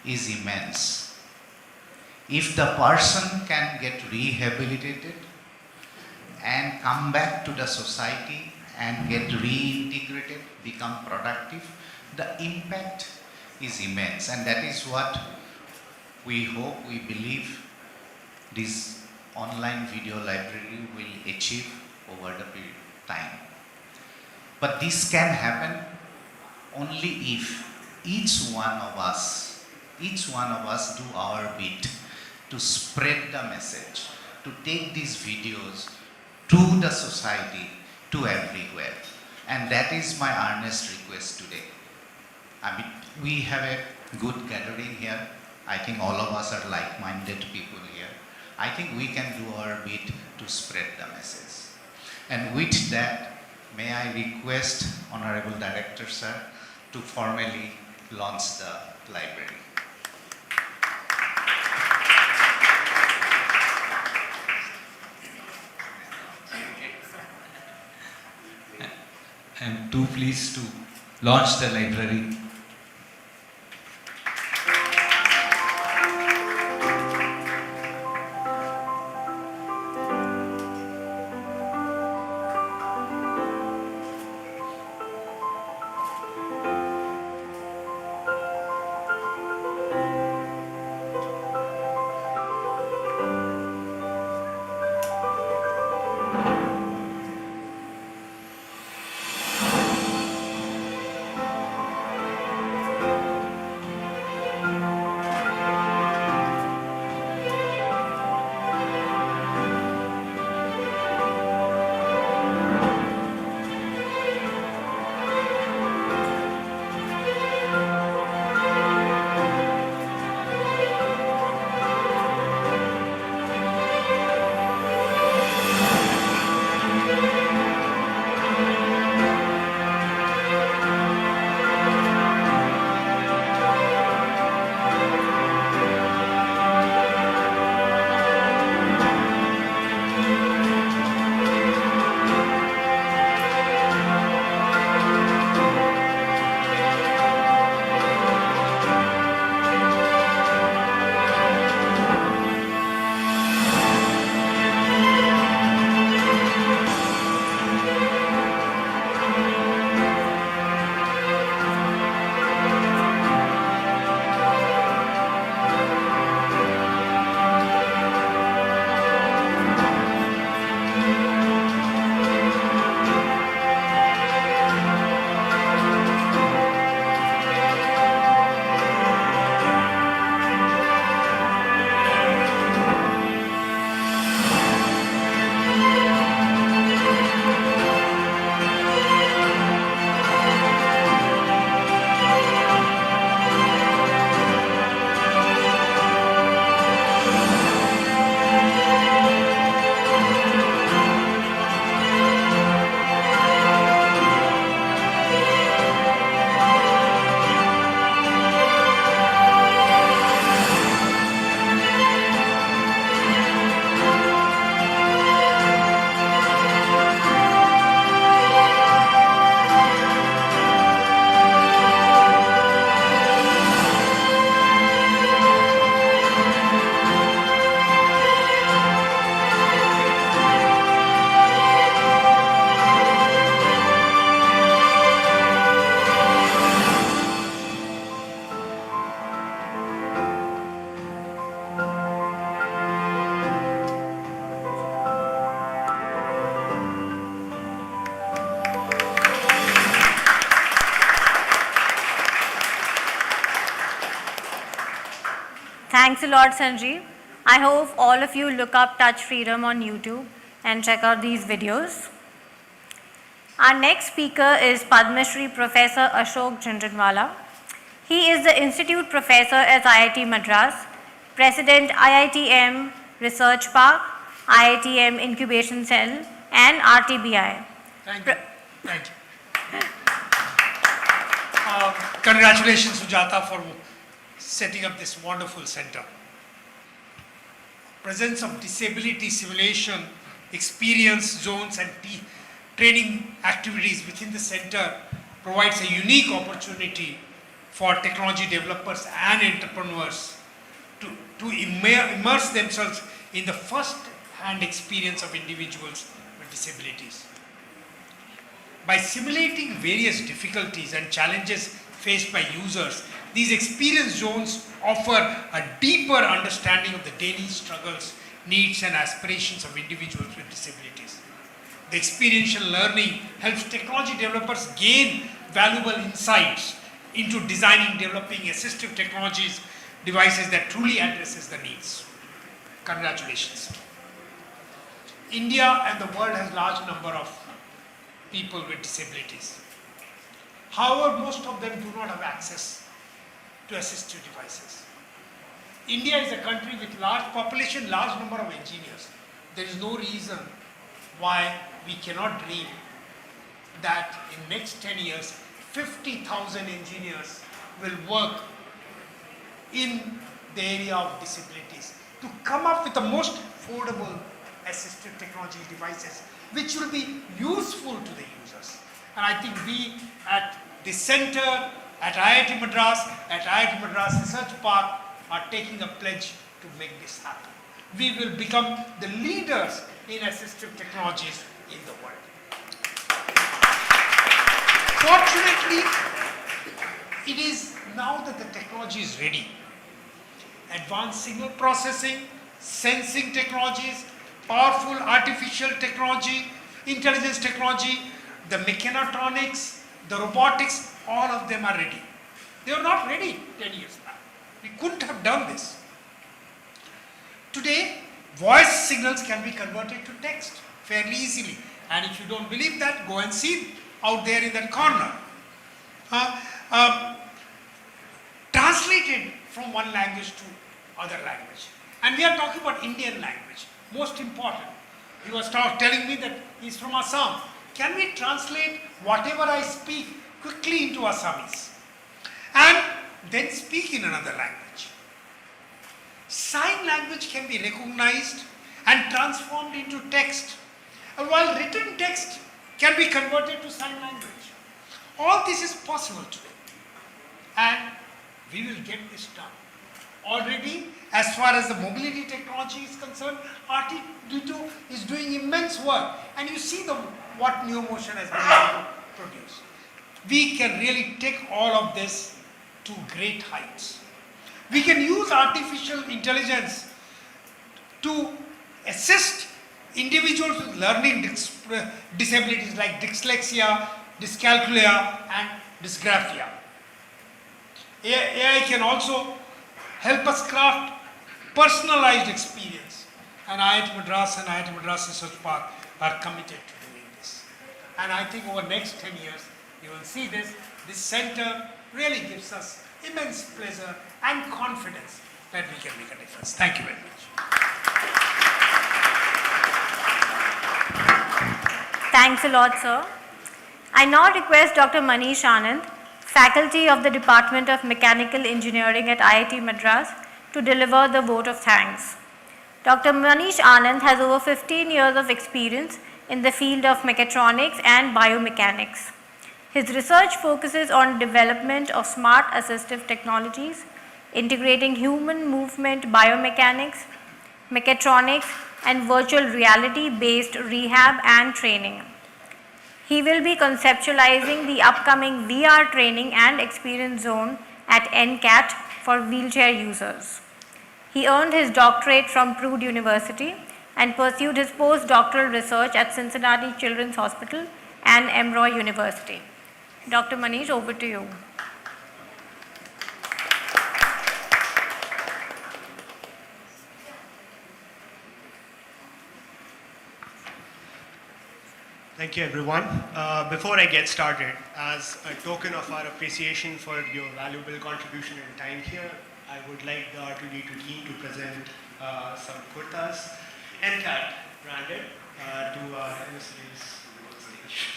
is immense. If the person can get rehabilitated and come back to the society and get reintegrated, become productive, the impact is immense. And that is what we hope, we believe this online video library will achieve over the period of time. But this can happen only if each one of us do our bit to spread the message, to take these videos to the society, to everywhere. And that is my earnest request today. I mean, we have a good gathering here. I think all of us are like-minded people here. I think we can do our bit to spread the message. And with that, may I request Honorable Director Sir to formally launch the library. I am too pleased to launch the library. Thanks a lot, Sanjeev. I hope all of you look up Touch Freedom on YouTube and check out these videos. Our next speaker is Padma Shri Professor Ashok Jhunjhunwala. He is the Institute Professor at IIT Madras, President IITM Research Park, IITM Incubation Cell and RTBI. Thank you. Thank you. Congratulations, Sujata, for setting up this wonderful center. Presence of disability simulation, experience zones and training activities within the center provides a unique opportunity for technology developers and entrepreneurs to immerse themselves in the first-hand experience of individuals with disabilities. By simulating various difficulties and challenges faced by users, these experience zones offer a deeper understanding of the daily struggles, needs and aspirations of individuals with disabilities. The experiential learning helps technology developers gain valuable insights into designing, developing assistive technologies, devices that truly addresses the needs. Congratulations. India and the world has large number of people with disabilities. However, most of them do not have access to assistive devices. India is a country with large population, large number of engineers. There is no reason why we cannot dream that in next 10 years, 50,000 engineers will work in the area of disabilities to come up with the most affordable assistive technology devices which will be useful to the users. And I think we at the center, at IIT Madras Research Park are taking a pledge to make this happen. We will become the leaders in assistive technologies in the world. Fortunately, it is now that the technology is ready. Advanced signal processing, sensing technologies, powerful artificial technology, intelligence technology, the mechatronics, the robotics, all of them are ready. They were not ready 10 years back. We couldn't have done this. Today, voice signals can be converted to text fairly easily. And if you don't believe that, go and see out there in that corner. Translated from one language to other language. And we are talking about Indian language. Most important. He was telling me that he's from Assam. Can we translate whatever I speak quickly into Assamese? And then speak in another language. Sign language can be recognized and transformed into text. And while written text can be converted to sign language. All this is possible today. And we will get this done. Already, as far as the mobility technology is concerned, RTD2 is doing immense work. And you see what NeoMotion has been able to produce. We can really take all of this to great heights. We can use artificial intelligence to assist individuals with learning disabilities like dyslexia, dyscalculia and dysgraphia. AI can also help us craft personalized experience, and IIT Madras and IIT Madras Research Park are committed to doing this. And I think over the next 10 years, you will see this center really gives us immense pleasure and confidence that we can make a difference. Thank you very much. Thanks a lot, sir. I now request Dr. Manish Anand, Faculty of the Department of Mechanical Engineering at IIT Madras, to deliver the vote of thanks. Dr. Manish Anand has over 15 years of experience in the field of mechatronics and biomechanics. His research focuses on development of smart assistive technologies, integrating human movement biomechanics, mechatronics, and virtual reality-based rehab and training. He will be conceptualizing the upcoming VR training and experience zone at NCAT for wheelchair users. He earned his doctorate from Purdue University and pursued his postdoctoral research at Cincinnati Children's Hospital and Emory University. Dr. Manish, over to you. Thank you, everyone. Before I get started, as a token of our appreciation for your valuable contribution and time here, I would like the R2D2 team to present some kurtas, NCAT branded, to our emissaries on stage.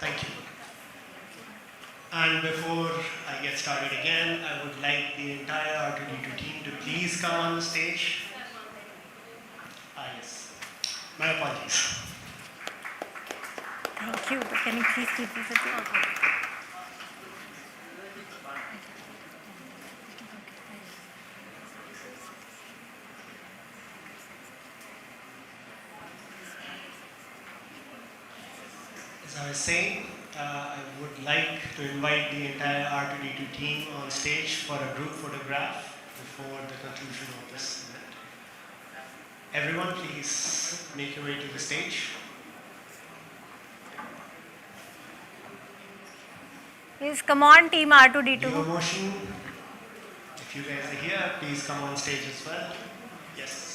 Thank you. And before I get started again, I would like the entire R2D2 team to please come on the stage. Yes. My apologies. Thank you, but can you please keep this at your As I was saying, I would like to invite the entire R2D2 team on stage for a group photograph before the conclusion of this event. Everyone, please make your way to the stage. Please come on, team R2D2. Your motion, if you guys are here, please come on stage as well. Yes.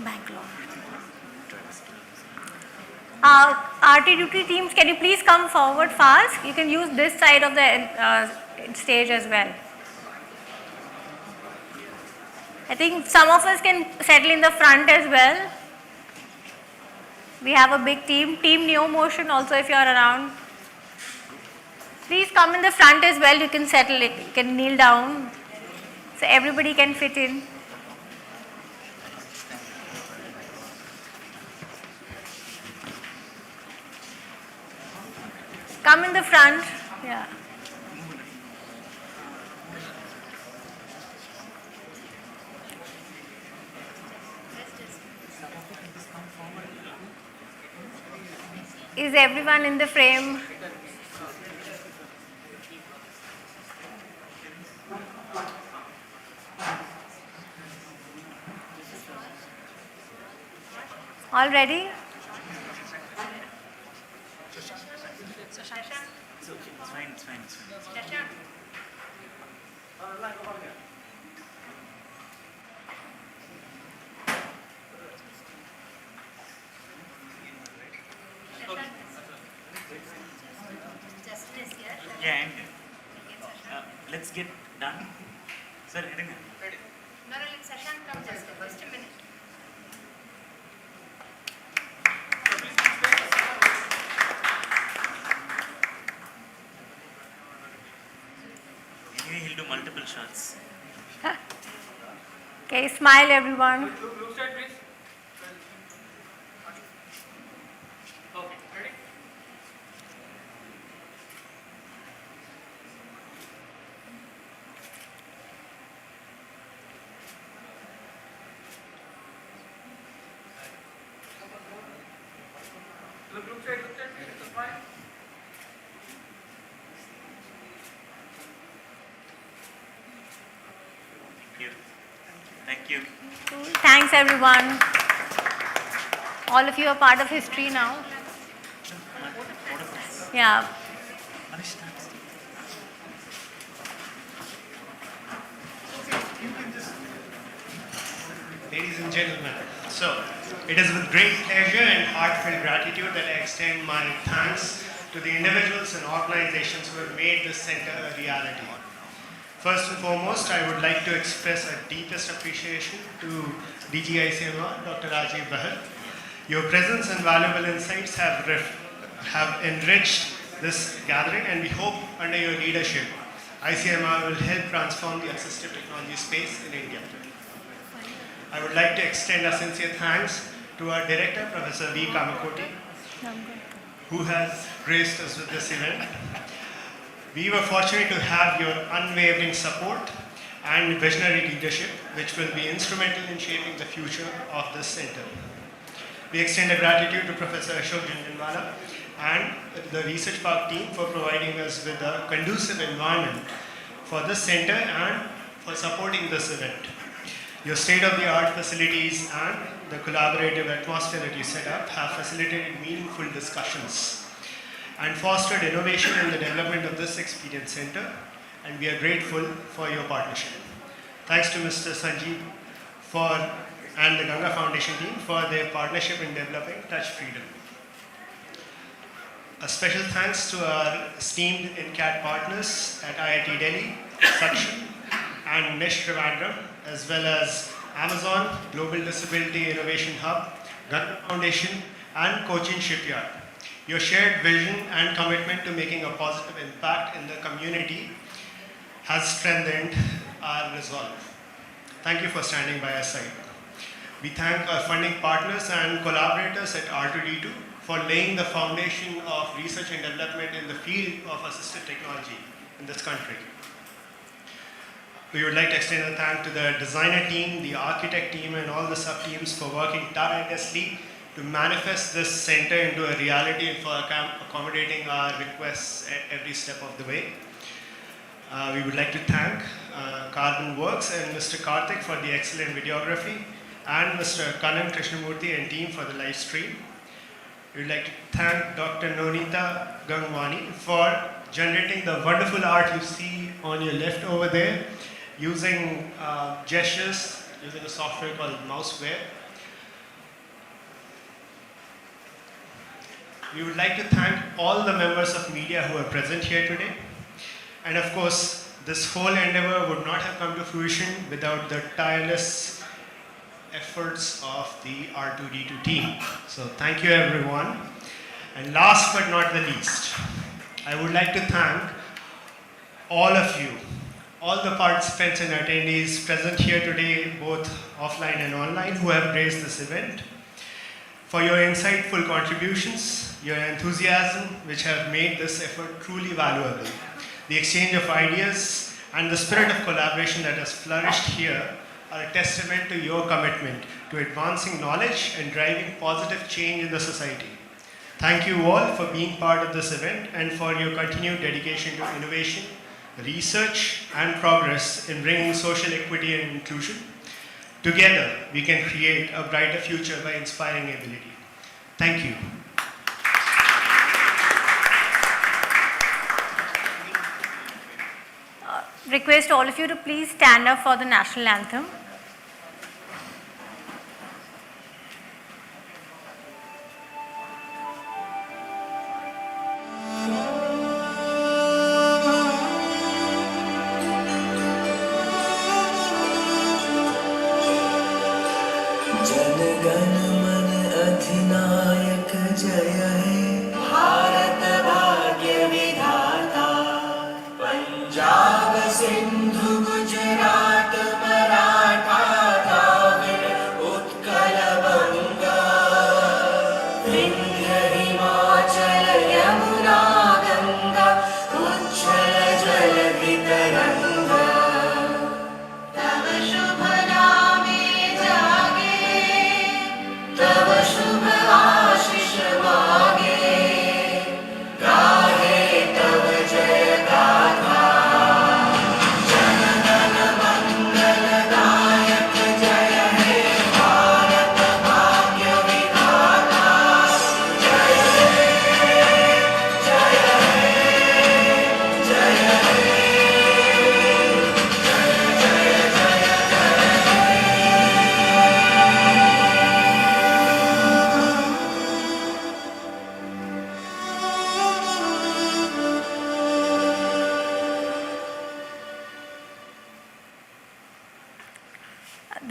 Bangalore. RT2T teams, can you please come forward fast? You can use this side of the stage as well. I think some of us can settle in the front as well. We have a big team. Team Neo Motion also, if you are around. Please come in the front as well. You can settle it. You can kneel down so everybody can fit in. Come in the front. Yeah. Is everyone in the frame? All ready? Yeah, I'm here. Let's get done. Sir, ready? No, let Sashank come just a minute. Anyway, he'll do multiple shots. Okay, smile everyone. Look side, please. Okay, ready? Look side, please. Smile. Thank you. Cool. Thanks everyone. All of you are part of history now. Yeah. Ladies and gentlemen, so it is with great pleasure and heartfelt gratitude that I extend my thanks to the individuals and organizations who have made this center a reality. First and foremost, I would like to express our deepest appreciation to DG ICMR, Dr. Rajiv Bahl, Your presence and valuable insights have enriched this gathering, and we hope under your leadership, ICMR will help transform the assistive technology space in India. I would like to extend a sincere thanks to our director, Professor V. Kamakoti, who has graced us with this event. We were fortunate to have your unwavering support and visionary leadership, which will be instrumental in shaping the future of this center. We extend a gratitude to Professor Ashok and the Research Park team for providing us with a conducive environment for this center and for supporting this event. Your state-of-the-art facilities and the collaborative atmosphere that you set up have facilitated meaningful discussions and fostered innovation in the development of this experience center, and we are grateful for your partnership. Thanks to Mr. Sanjeev and the Ganga Foundation team for their partnership in developing Touch Freedom. A special thanks to our esteemed NCAT partners at IIT Delhi, Sakshi, and NISH Trivandrum, as well as Amazon, Global Disability Innovation Hub, Ganga Foundation, and Cochin Shipyard. Your shared vision and commitment to making a positive impact in the community has strengthened our resolve. Thank you for standing by our side. We thank our funding partners and collaborators at R2D2 for laying the foundation of research and development in the field of assistive technology in this country. We would like to extend a thank to the designer team, the architect team, and all the sub-teams for working tirelessly to manifest this center into a reality and for accommodating our requests at every step of the way. We would like to thank Carbon Works and Mr. Karthik for the excellent videography, and Mr. Kanam Krishnamurthy and team for the live stream. We would like to thank Dr. Nonita Gangwani for generating the wonderful art you see on your left over there, using gestures, using a software called Mouseware. We would like to thank all the members of media who are present here today. And of course, this whole endeavor would not have come to fruition without the tireless efforts of the R2D2 team. So thank you everyone. And last but not the least, I would like to thank all of you, all the participants and attendees present here today, both offline and online, who have graced this event, for your insightful contributions, your enthusiasm, which have made this effort truly valuable. The exchange of ideas and the spirit of collaboration that has flourished here are a testament to your commitment to advancing knowledge and driving positive change in the society. Thank you all for being part of this event and for your continued dedication to innovation, research, and progress in bringing social equity and inclusion. Together, we can create a brighter future by inspiring ability. Thank you. Request all of you to please stand up for the national anthem.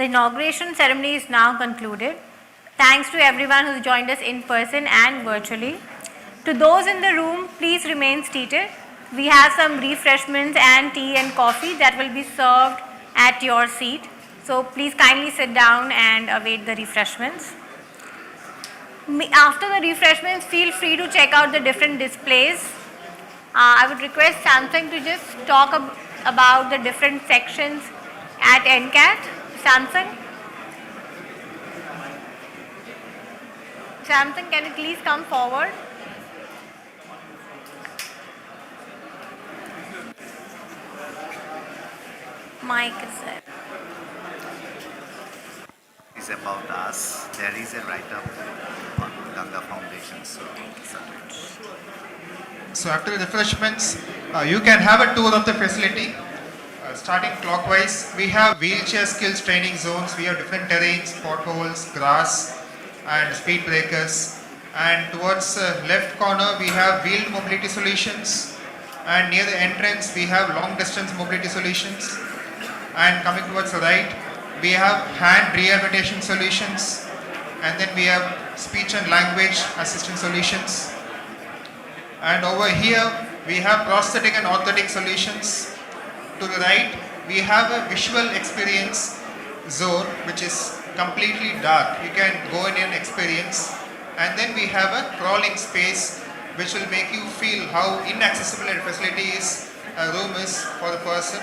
The inauguration ceremony is now concluded. Thanks to everyone who's joined us in person and virtually. To those in the room, please remain seated. We have some refreshments and tea and coffee that will be served at your seat. So please kindly sit down and await the refreshments. After the refreshments, feel free to check out the different displays. I would request Samsung to just talk about the different sections at NCAT. Samsung? Samsung, can you please come forward? Mic is there. Is about us. There is a write-up on Ganga Foundation. So after the refreshments, you can have a tour of the facility. Starting clockwise, we have wheelchair skills training zones. We have different terrains, potholes, grass, and speed breakers. And towards left corner, we have wheeled mobility solutions. And near the entrance, we have long distance mobility solutions. And coming towards the right, we have hand rehabilitation solutions. And then we have speech and language assistance solutions. And over here, we have prosthetic and orthotic solutions. To the right, we have a visual experience zone, which is completely dark. You can go in and experience. And then we have a crawling space, which will make you feel how inaccessible a facility is, a room is for the person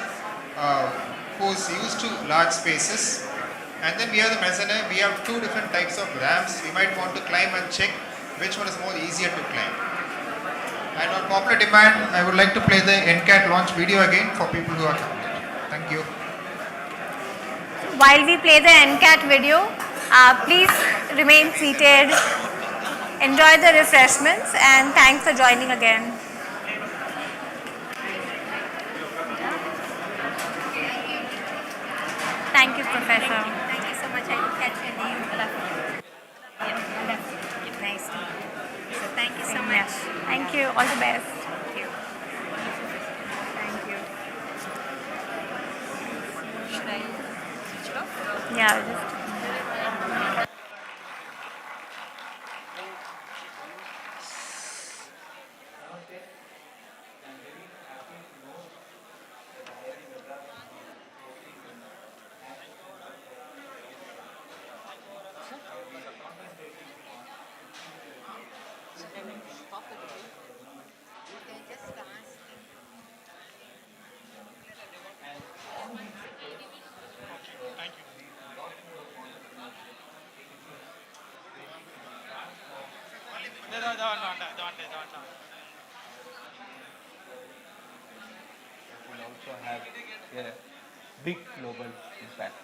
who is used to large spaces. And then we have the mezzanine. We have two different types of ramps. We might want to climb and check which one is more easier to climb. And on popular demand, I would like to play the NCAT launch video again for people who are coming. Thank you. While we play the NCAT video, please remain seated, enjoy the refreshments, and thanks for joining again. Thank you, Professor. Thank you so much. I didn't catch your name. Nice to meet you. So thank you so much. Thank you. All the best. Thank you. Thank you. Should I switch off? Yeah, just. Will also have a big global impact.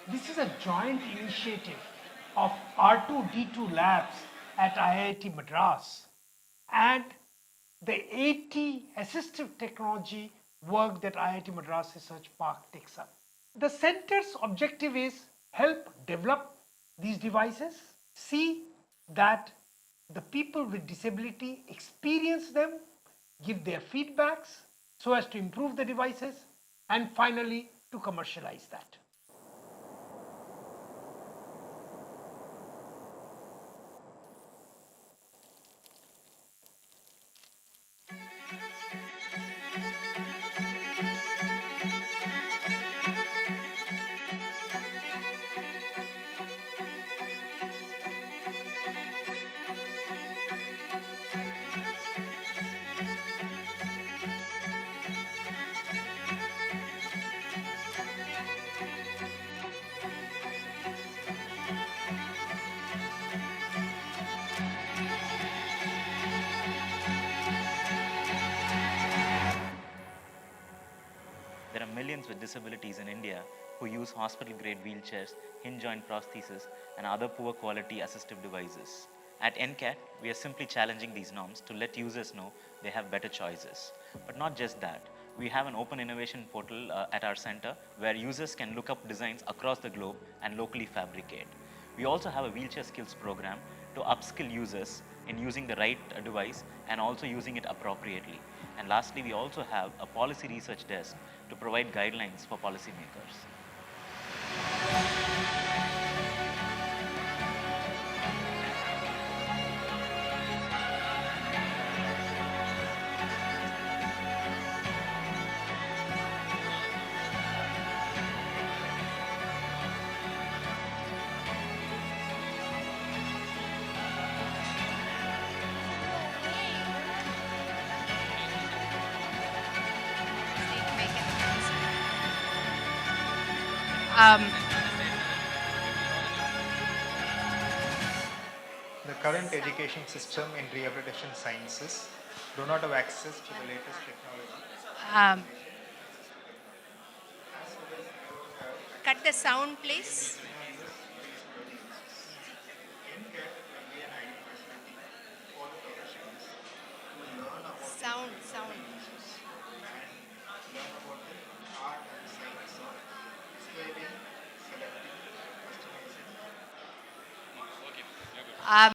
This is a joint initiative of R2D2 labs at IIT Madras and the AT Assistive Technology work that IIT Madras Research Park takes up. The center's objective is help develop these devices, see that the people with disability experience them, give their feedbacks so as to improve the devices, and finally to commercialize that. There are millions with disabilities in India who use hospital-grade wheelchairs, hinge joint prostheses, and other poor quality assistive devices. At NCAT, we are simply challenging these norms to let users know they have better choices. But not just that, we have an open innovation portal at our center where users can look up designs across the globe and locally fabricate. We also have a wheelchair skills program to upskill users in using the right device and also using it appropriately. And lastly, we also have a policy research desk to provide guidelines for policymakers. The current education system in rehabilitation sciences do not have access to the latest technology. Cut the sound, please. Sound.